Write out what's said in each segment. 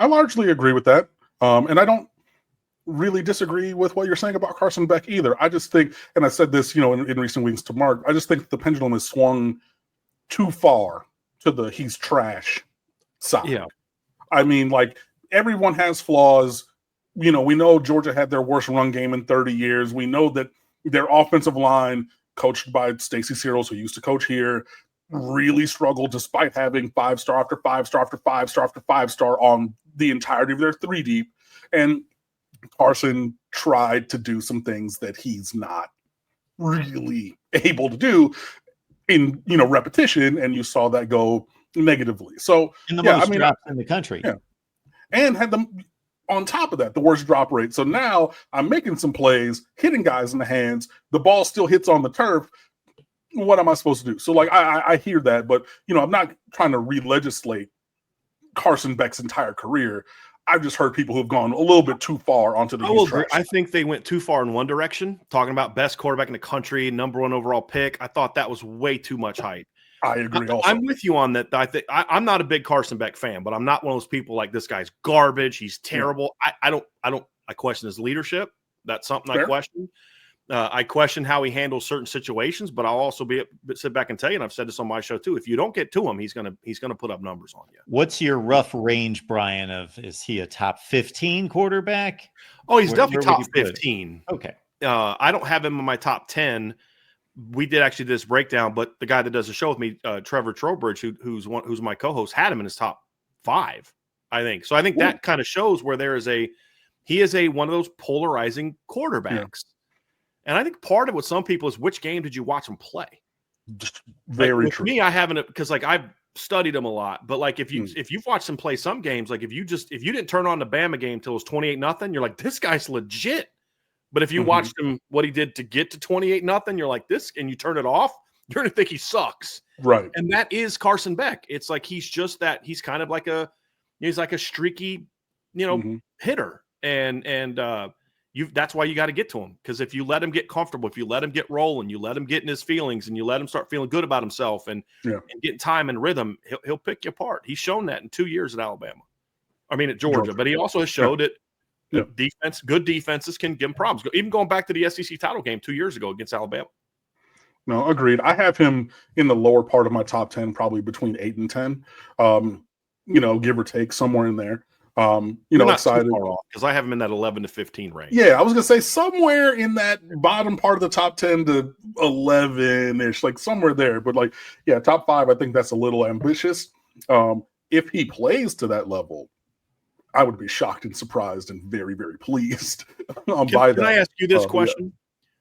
I largely agree with that. And I don't really disagree with what you're saying about Carson Beck either. I just think, and I said this, in recent weeks to Mark, I just think the pendulum has swung too far to the he's trash side. Yeah. I mean, like, everyone has flaws. We know Georgia had their worst run game in 30 years. We know that their offensive line, coached by Stacy Searles, who used to coach here, really struggled despite having 5-star after 5-star after 5-star after 5-star on the entirety of their 3 deep. And Carson tried to do some things that he's not really able to do in repetition, and you saw that go negatively. So in the most drops in the country. Yeah. And had them on top of that, the worst drop rate. So now I'm making some plays, hitting guys in the hands, the ball still hits on the turf. What am I supposed to do? So, like, I hear that, but I'm not trying to re-legislate Carson Beck's entire career. I've just heard people who've gone a little bit too far onto the I think they went too far in one direction, talking about best quarterback in the country, number 1 overall pick. I thought that was way too much hype. I agree also. I'm with you on that. I'm not a big Carson Beck fan, but I'm not one of those people like, this guy's garbage, he's terrible. Yeah. I question his leadership. That's something Fair. I question. I question how he handles certain situations, but I'll also sit back and tell you, and I've said this on my show too, if you don't get to him, he's gonna put up numbers on you. What's your rough range, Brian, of is he a top 15 quarterback? Oh, he's definitely top 15. Okay. I don't have him in my top 10. We did actually this breakdown, but the guy that does the show with me, Trevor Trowbridge, who's my co-host, had him in his top 5, I think. So I think that kind of shows where he is one of those polarizing quarterbacks. Yeah. And I think part of what some people is, which game did you watch him play? Very true. Me, I haven't, because like I've studied him a lot. But like if you've watched him play some games, like if you didn't turn on the Bama game till it was 28-0, you're like, this guy's legit. But if you watched him, what he did to get to 28-0, you're like, this, and you turn it off, you're gonna think he sucks. Right. And that is Carson Beck. It's like he's just that. He's kind of like a streaky, hitter, and that's why you got to get to him, because if you let him get comfortable, if you let him get rolling, you let him get in his feelings, and you let him start feeling good about himself and getting time and rhythm, he'll pick you apart. He's shown that in 2 years at at Georgia, but he also has showed it. Good defenses can give him problems. Even going back to the SEC title game 2 years ago against Alabama. No, agreed. I have him in the lower part of my top 10, probably between 8 and 10. Give or take, somewhere in there. Excited because I have him in that 11 to 15 range. Yeah, I was gonna say somewhere in that bottom part of the top 10 to 11-ish, like somewhere there. But like, yeah, top 5, I think that's a little ambitious. If he plays to that level, I would be shocked and surprised and very, very pleased by that. Can I ask you this question? Yeah.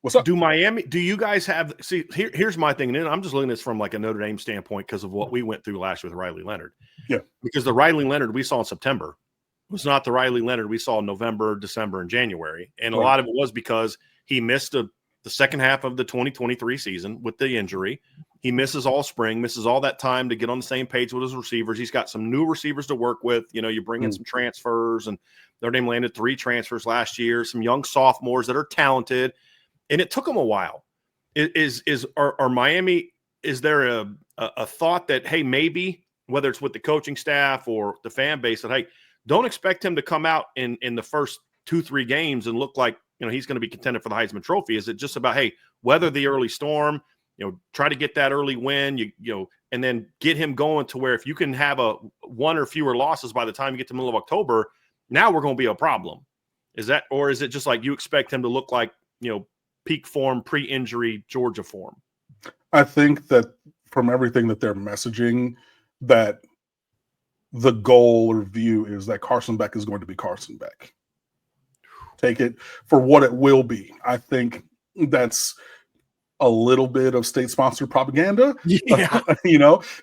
What's up? Do you guys have, here's my thing, and I'm just looking at this from like a Notre Dame standpoint because of what we went through last year with Riley Leonard. Yeah. Because the Riley Leonard we saw in September was not the Riley Leonard we saw in November, December, and January. And a lot of it was because he missed the second half of the 2023 season with the injury. He misses all spring, misses all that time to get on the same page with his receivers. He's got some new receivers to work with. You bring in some transfers, and Notre Dame landed 3 transfers last year, some young sophomores that are talented. And it took him a while. Are Miami, is there a thought that, hey, maybe, whether it's with the coaching staff or the fan base, that, hey, don't expect him to come out in the first 2-3 games and look like, he's going to be contended for the Heisman Trophy? Is it just about, hey, weather the early storm, try to get that early win, and then get him going to where if you can have a 1 or fewer losses by the time you get to the middle of October, now we're going to be a problem? Is that, or is it just like you expect him to look like, peak form, pre-injury Georgia form? I think that from everything that they're messaging, that the goal or view is that Carson Beck is going to be Carson Beck. Take it for what it will be. I think that's a little bit of state-sponsored propaganda,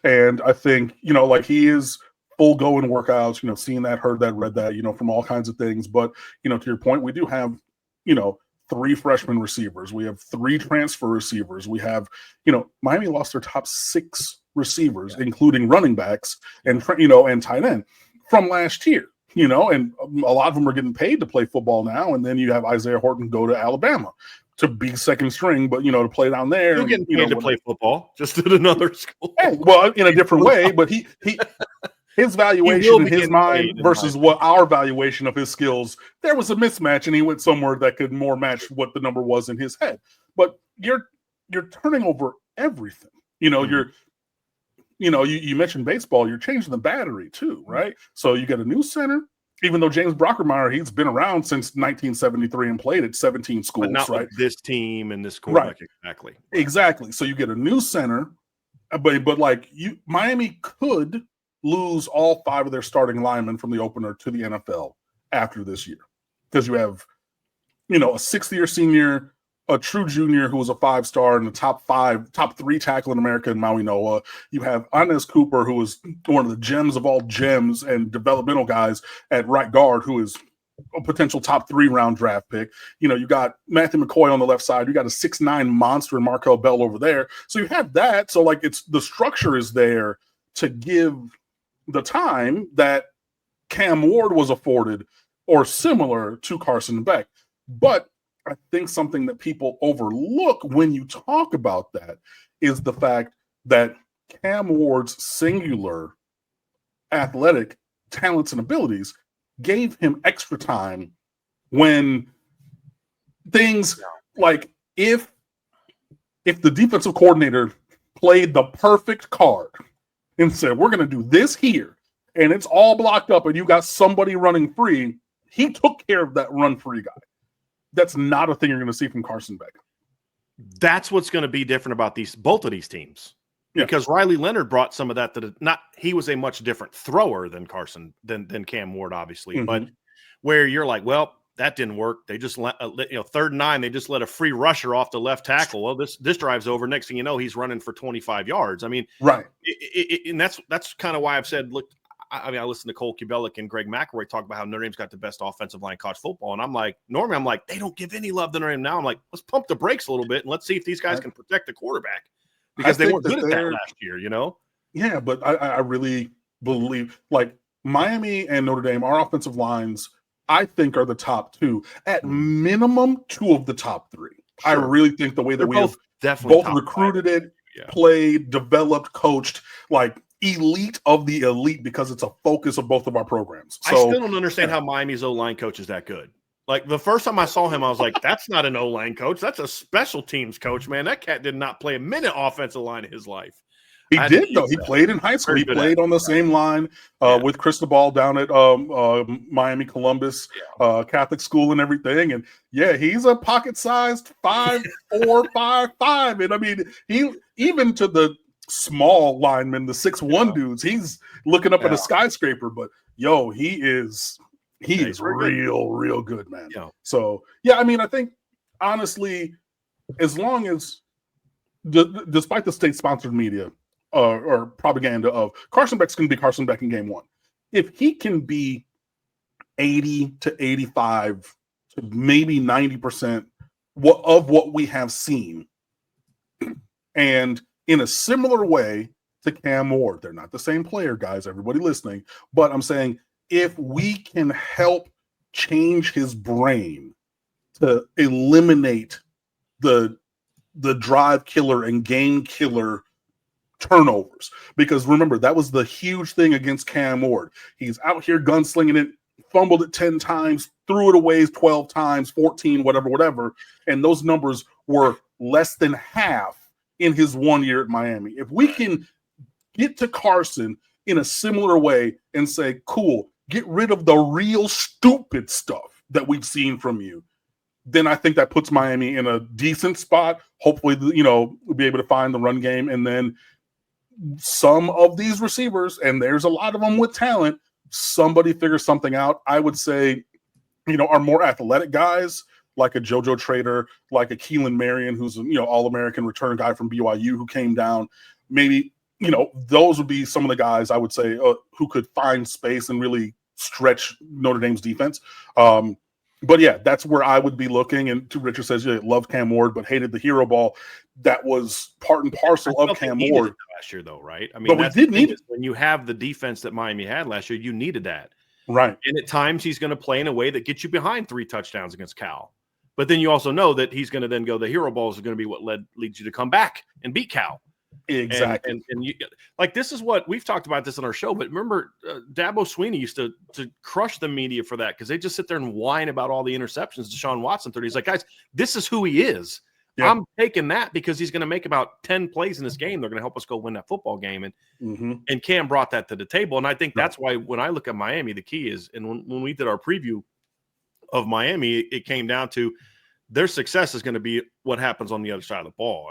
and I think, like, he is full go in workouts, seen that, heard that, read that, from all kinds of things. But, to your point, we do have, 3 freshman receivers. We have 3 transfer receivers. We have, Miami lost their top 6 receivers, including running backs and tight end from last year, and a lot of them are getting paid to play football now. And then you have Isaiah Horton go to Alabama to be second string, but, to play down there. You're getting paid to play football, just at another school. Well, in a different way, but he his valuation will in be his getting mind paid, in versus my what our valuation of his skills, there was a mismatch, and he went somewhere that could more match what the number was in his head. But you're turning over everything. Mhm. You mentioned baseball, you're changing the battery too, right? So you get a new center, even though James Brockermeyer, he's been around since 1973 and played at 17 But schools, not right? with this team and this Right. quarterback. Exactly. Right. Exactly. So you get a new center, but like Miami could lose all 5 of their starting linemen from the opener to the NFL after this year, because you have a sixth-year senior, a true junior who was a 5-star and the top 3 tackle in America in Maui Noah. You have Inez Cooper, who is one of the gems of all gems and developmental guys at right guard, who is a potential top 3 round draft pick. You got Matthew McCoy on the left side. You got a 6'9" monster in Markel Bell over there. So you have that. So like the structure is there to give the time that Cam Ward was afforded or similar to Carson Beck. But I think something that people overlook when you talk about that is the fact that Cam Ward's singular athletic talents and abilities gave him extra time when things like if the defensive coordinator played the perfect card and said, we're going to do this here, and it's all blocked up and you got somebody running free, he took care of that run free guy. That's not a thing you're going to see from Carson Beck. That's what's going to be different about both of these teams. Yeah. Because Riley Leonard brought some of that he was a much different thrower than than Cam Ward, obviously, but where you're like, well, that didn't work. They just let 3rd and 9, they just let a free rusher off the left tackle. Well, this drive's over. Next thing you know, he's running for 25 yards. I mean, right. And that's kind of why I've said, look, I listened to Cole Kubelic and Greg McElroy talk about how Notre Dame's got the best offensive line in college football. And I'm like, normally they don't give any love to Notre Dame. Now I'm like, let's pump the brakes a little bit and let's see if these guys can protect the quarterback, because they weren't good at that last year, Yeah, but I really believe like Miami and Notre Dame, our offensive lines, I think are the top 2. At minimum, 2 of the top 3. Sure. I really think the way that we have both recruited it, played, developed, coached, like elite of the elite, because it's a focus of both of our programs. So, I still don't understand how Miami's O-line coach is that good. Like the first time I saw him, I was like, that's not an O-line coach. That's a special teams coach, man. That cat did not play a minute offensive line in his life. He did, though. He played in high school. He played on the same line with Cristobal down at Miami Columbus Catholic school and everything. And yeah, he's a pocket-sized 5'4", 5'5". And I mean, he even to the small linemen, the 6'1" dudes, he's looking up at a skyscraper. But yo, he is real good, man. Yeah. So yeah, I mean, I think honestly, as long as despite the state-sponsored media or propaganda of Carson Beck's going to be Carson Beck in game 1, if he can be 80 to 85 to maybe 90% of what we have seen, and in a similar way to Cam Ward, they're not the same player, guys, everybody listening, but I'm saying if we can help change his brain to eliminate the drive killer and game killer turnovers, because remember, that was the huge thing against Cam Ward. He's out here gunslinging it, fumbled it 10 times, threw it away 12 times, 14, whatever, and those numbers were less than half in his 1 year at Miami. If we can get to Carson in a similar way and say, cool, get rid of the real stupid stuff that we've seen from you, then I think that puts Miami in a decent spot. Hopefully, we'll be able to find the run game, and then some of these receivers, and there's a lot of them with talent, somebody figures something out. I would say, our more athletic guys, like a JoJo Trader, like a Keelan Marion, who's All-American return guy from BYU who came down, maybe, those would be some of the guys I would say who could find space and really stretch Notre Dame's defense. But yeah, that's where I would be looking. And Richard says, yeah, love Cam Ward, but hated the hero ball. That was part and parcel of Cam Ward last year, though, right? I mean, but we did need it. When you have the defense that Miami had last year, you needed that, right? And at times, he's going to play in a way that gets you behind 3 touchdowns against Cal. But then you also know that he's going to then go, the hero balls are going to be what leads you to come back and beat Cal. Exactly. And you, like, this is what we've talked about this on our show, but remember Dabo Sweeney used to crush the media for that because they just sit there and whine about all the interceptions Deshaun Watson threw. He's like, guys, this is who he is. Yeah. I'm taking that because he's going to make about 10 plays in this game. They're going to help us go win that football game. And Cam brought that to the table. And I think that's why when I look at Miami, the key is, and when we did our preview of Miami, it came down to their success is going to be what happens on the other side of the ball.